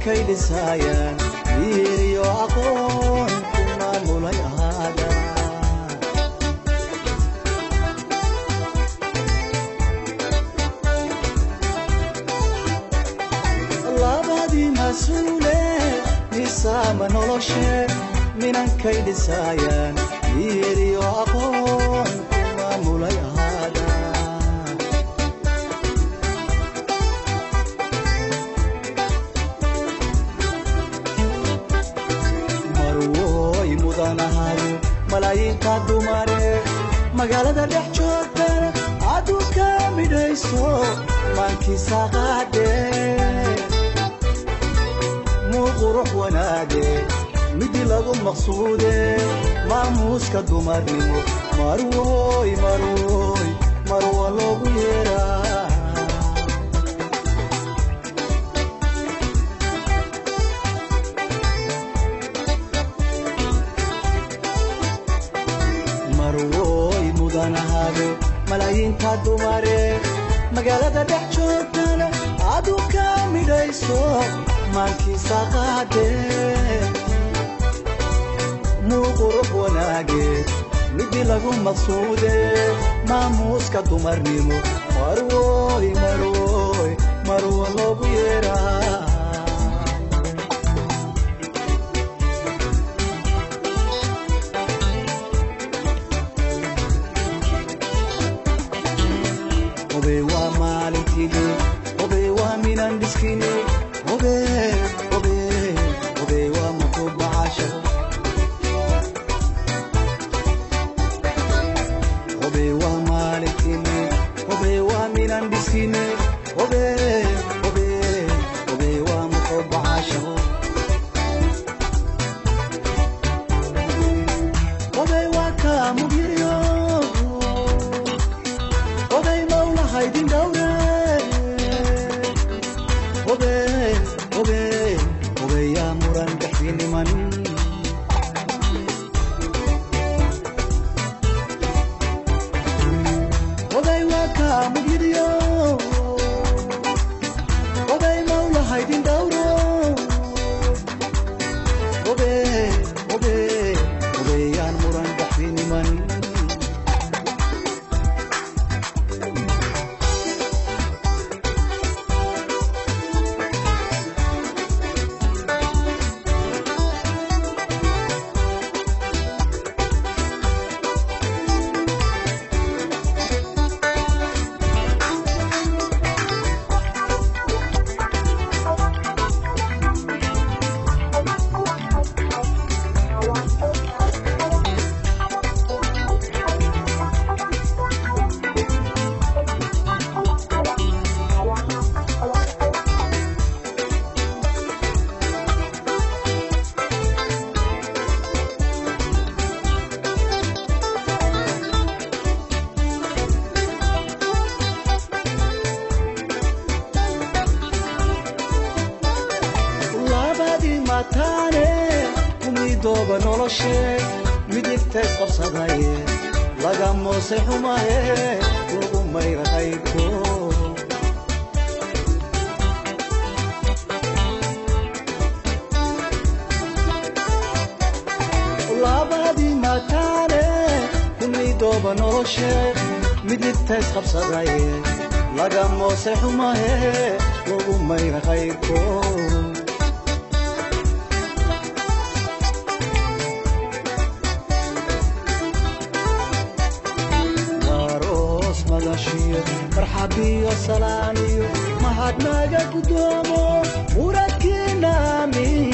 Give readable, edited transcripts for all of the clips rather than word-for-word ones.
kay dhisayaan iyo aqoon kuma mulay ahada labadi mas'uule nisama noloshe minan kay dhisayaan iyo aqoon kuma mulay ahada malaayinka dumare magaalada dhex joogtan adu ka midayso maankiisa qaade muqurux wanaage midi lagu maqsuude maamuuska dumarnimo marwoy marwo loogu yeeraa malaayinka dumare magaalada dhex joogtan adu ka midayso maankiisa qaade muqurux wanaage midi lagu maqsuude maamuuska dumarnimo marwo loogu yeeraa obe wa minan diskini obe wa maqub aasha obe wa malikini obe wa minan diskini obe wa maqub aasha obe wa ka mubiriyo obe mawla haydin dawra obe ya muran kahini man obe waka mugidiyo obe mawla haydin dawro obe ya muran kahini man umidoba noloshe midigtays qabsadaye laga moosay xumaye lagu mayraqayko labadi matane umidoba noloshe midigtays qabsadaye laga moosay xumaye lagu mayraqayko مرحبا سلامي ما حدنا قدامه مركنا من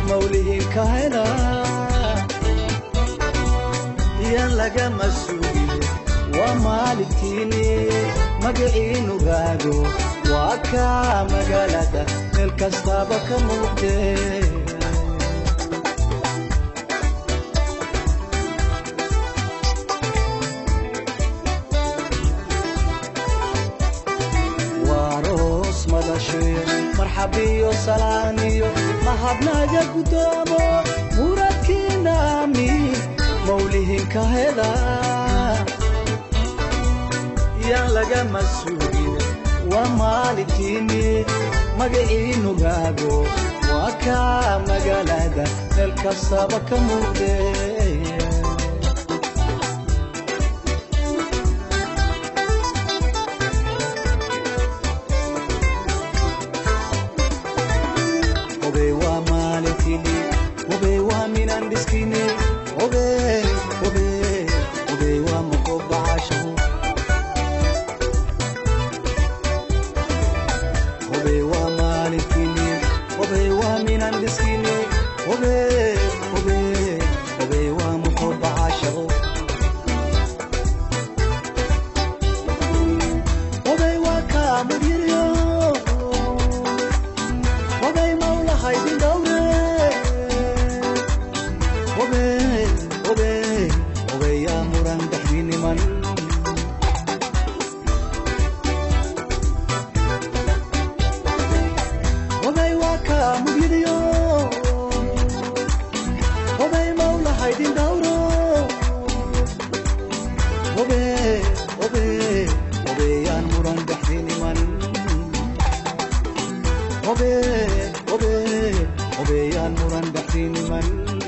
موليه كهلا ينلقى مسؤولي ومالكيني مقعين وغادو وكا مقالة الكستابة كموتي مرحبا سلامي ما حدنا قدامه مركنا من موليه كهلا ينلقى مسؤولي ومالكيني مقعين وغادو وكا مقالة الكسابة كمودي وبي ومالتيني وبي ومن عندسكيني وبي وبي وبي ومقوب عاشو وبي ومالتيني وبي ومن عندسكيني وبي وبي وبي ومقوب عاشو وبي وكا مديريو وبي مولا هايدين دوري وبي وبي وبي يا مران دحيني من وبي واكا مديريو وبي مولا هايدين دوري وبي وبي وبي يا مران دحيني من وبي وبي وبي يا مران دحيني من